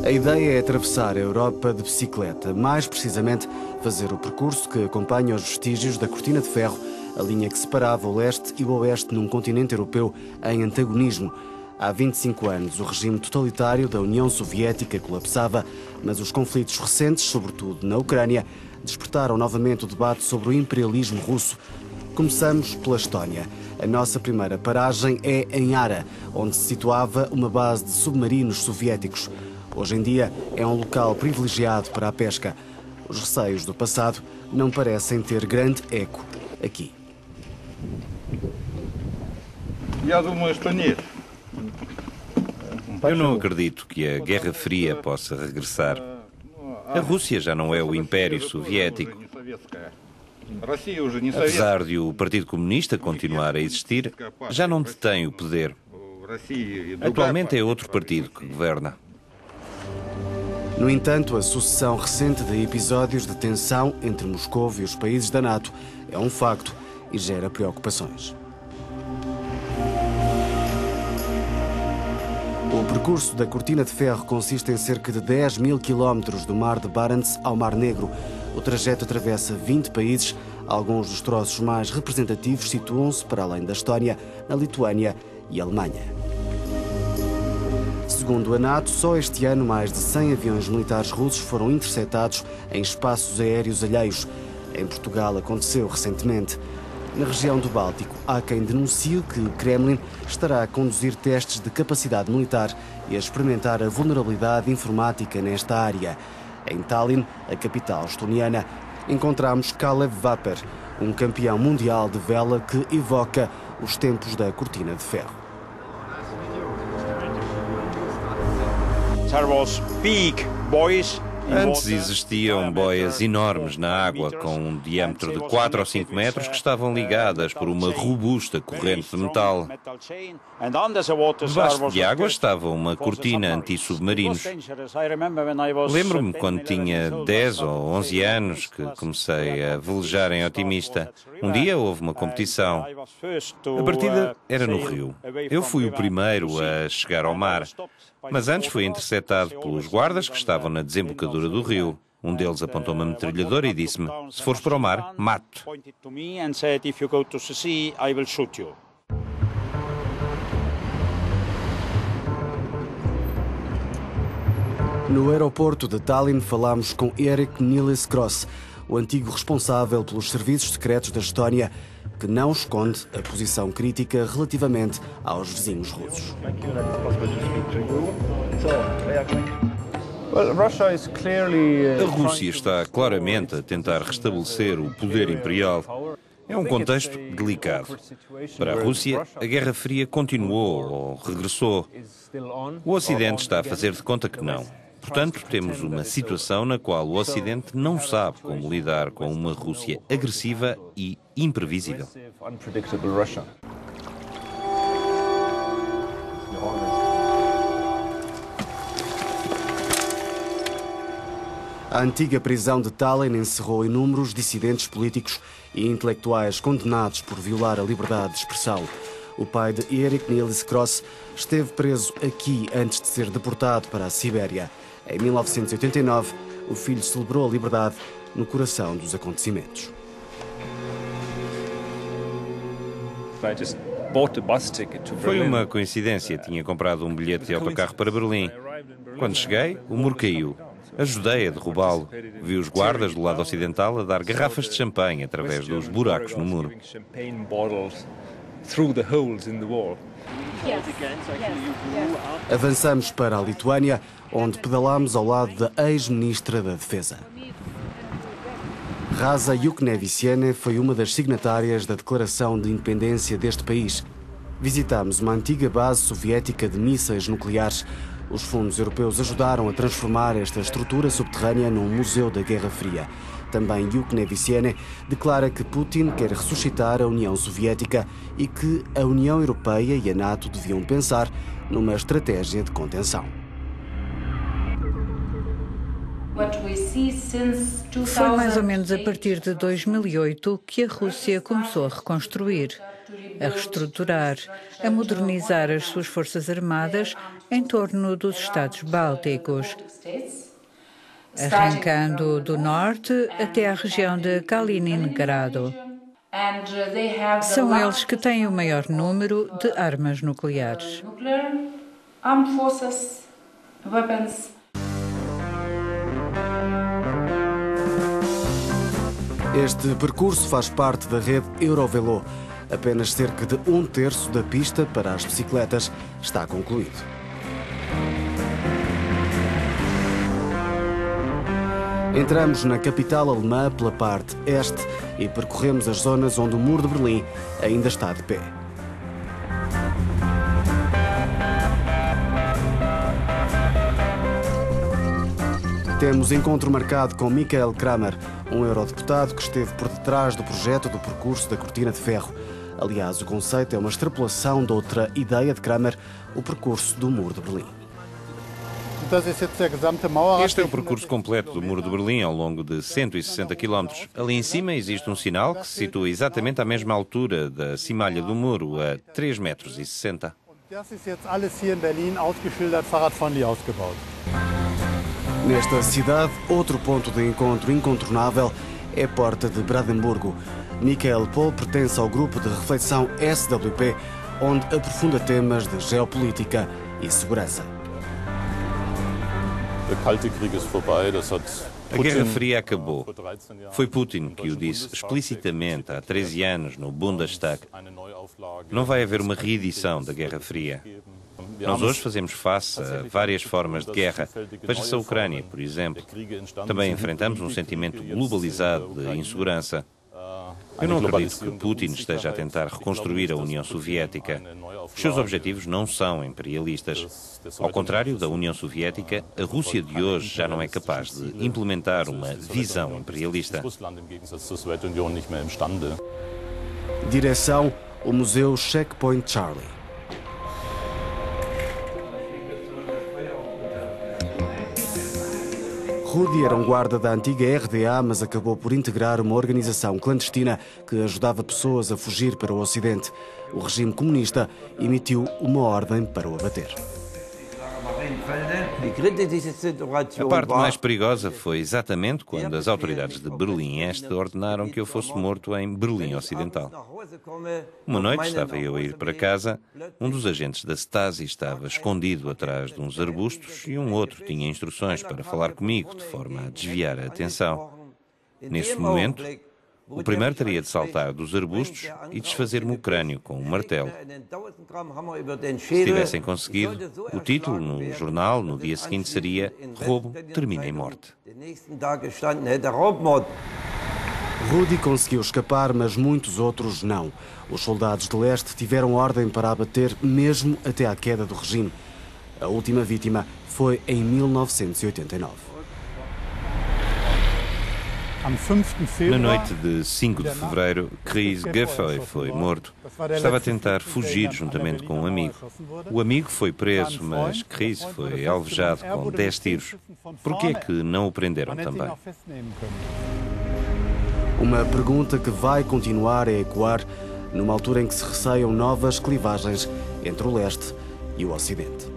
A ideia é atravessar a Europa de bicicleta, mais precisamente fazer o percurso que acompanha os vestígios da Cortina de Ferro, a linha que separava o leste e o oeste num continente europeu em antagonismo. Há 25 anos, o regime totalitário da União Soviética colapsava, mas os conflitos recentes, sobretudo na Ucrânia, despertaram novamente o debate sobre o imperialismo russo. Começamos pela Estónia. A nossa primeira paragem é em Ara, onde se situava uma base de submarinos soviéticos. Hoje em dia é um local privilegiado para a pesca. Os receios do passado não parecem ter grande eco aqui. Eu não acredito que a Guerra Fria possa regressar. A Rússia já não é o Império Soviético. Apesar de o Partido Comunista continuar a existir, já não detém o poder. Atualmente é outro partido que governa. No entanto, a sucessão recente de episódios de tensão entre Moscou e os países da NATO é um facto e gera preocupações. O percurso da Cortina de Ferro consiste em cerca de 10 mil quilómetros do Mar de Barents ao Mar Negro. O trajeto atravessa 20 países. Alguns dos troços mais representativos situam-se para além da Estónia, na Lituânia e Alemanha. Segundo a NATO, só este ano mais de 100 aviões militares russos foram interceptados em espaços aéreos alheios. Em Portugal aconteceu recentemente. Na região do Báltico, há quem denuncie que o Kremlin estará a conduzir testes de capacidade militar e a experimentar a vulnerabilidade informática nesta área. Em Tallinn, a capital estoniana, encontramos Kalev Vapor, um campeão mundial de vela que evoca os tempos da Cortina de Ferro. Antes existiam boias enormes na água, com um diâmetro de 4 ou 5 metros, que estavam ligadas por uma robusta corrente de metal. Debaixo de água estava uma cortina anti-submarinos. Lembro-me quando tinha 10 ou 11 anos que comecei a velejar em Otimista. Um dia houve uma competição. A partida era no rio. Eu fui o primeiro a chegar ao mar, mas antes fui interceptado pelos guardas que estavam na desembocadura do rio. Um deles apontou uma metralhadora e disse-me: "Se fores para o mar, mate". No aeroporto de Tallinn falámos com Erik Niels Kross, o antigo responsável pelos serviços secretos da Estónia, que não esconde a posição crítica relativamente aos vizinhos russos. A Rússia está claramente a tentar restabelecer o poder imperial. É um contexto delicado. Para a Rússia, a Guerra Fria continuou ou regressou. O Ocidente está a fazer de conta que não. Portanto, temos uma situação na qual o Ocidente não sabe como lidar com uma Rússia agressiva e imprevisível. A antiga prisão de Tallinn encerrou inúmeros dissidentes políticos e intelectuais condenados por violar a liberdade de expressão. O pai de Erik Niels Kross esteve preso aqui antes de ser deportado para a Sibéria. Em 1989, o filho celebrou a liberdade no coração dos acontecimentos. Foi uma coincidência. Tinha comprado um bilhete de autocarro para Berlim. Quando cheguei, o muro caiu. Ajudei a derrubá-lo. Vi os guardas do lado ocidental a dar garrafas de champanhe através dos buracos no muro. Avançamos para a Lituânia, onde pedalamos ao lado da ex-ministra da Defesa. Rasa Juknevičienė foi uma das signatárias da declaração de independência deste país. Visitámos uma antiga base soviética de mísseis nucleares. Os fundos europeus ajudaram a transformar esta estrutura subterrânea num museu da Guerra Fria. Também Juknevičienė declara que Putin quer ressuscitar a União Soviética e que a União Europeia e a NATO deviam pensar numa estratégia de contenção. Foi mais ou menos a partir de 2008 que a Rússia começou a reconstruir, a reestruturar, a modernizar as suas forças armadas em torno dos Estados Bálticos, arrancando do norte até a região de Kaliningrado. São eles que têm o maior número de armas nucleares. Este percurso faz parte da rede Eurovelo. Apenas cerca de 1/3 da pista para as bicicletas está concluído. Entramos na capital alemã pela parte este e percorremos as zonas onde o Muro de Berlim ainda está de pé. Temos encontro marcado com Michael Kramer, um eurodeputado que esteve por detrás do projeto do percurso da Cortina de Ferro. Aliás, o conceito é uma extrapolação de outra ideia de Kramer, o percurso do Muro de Berlim. Este é o percurso completo do Muro de Berlim ao longo de 160 km. Ali em cima existe um sinal que se situa exatamente à mesma altura da cimalha do muro, a 3,60 m. Nesta cidade, outro ponto de encontro incontornável é a Porta de Brandemburgo. Michael Pohl pertence ao grupo de reflexão SWP, onde aprofunda temas de geopolítica e segurança. A Guerra Fria acabou. Foi Putin que o disse explicitamente há 13 anos no Bundestag. Não vai haver uma reedição da Guerra Fria. Nós hoje fazemos face a várias formas de guerra. Veja-se a Ucrânia, por exemplo. Também enfrentamos um sentimento globalizado de insegurança. Eu não acredito que Putin esteja a tentar reconstruir a União Soviética. Os seus objetivos não são imperialistas. Ao contrário da União Soviética, a Rússia de hoje já não é capaz de implementar uma visão imperialista. Direção: o Museu Checkpoint Charlie. Rudi era um guarda da antiga RDA, mas acabou por integrar uma organização clandestina que ajudava pessoas a fugir para o Ocidente. O regime comunista emitiu uma ordem para o abater. A parte mais perigosa foi exatamente quando as autoridades de Berlim Este ordenaram que eu fosse morto em Berlim Ocidental. Uma noite estava eu a ir para casa, um dos agentes da Stasi estava escondido atrás de uns arbustos e um outro tinha instruções para falar comigo, de forma a desviar a atenção. Nesse momento, o primeiro teria de saltar dos arbustos e desfazer-me o crânio com um martelo. Se tivessem conseguido, o título no jornal no dia seguinte seria "Roubo termina em morte". Rudi conseguiu escapar, mas muitos outros não. Os soldados de leste tiveram ordem para abater mesmo até à queda do regime. A última vítima foi em 1989. Na noite de 5 de fevereiro, Chris Giffey foi morto. Estava a tentar fugir juntamente com um amigo. O amigo foi preso, mas Chris foi alvejado com 10 tiros. Por que é que não o prenderam também? Uma pergunta que vai continuar a ecoar numa altura em que se receiam novas clivagens entre o leste e o ocidente.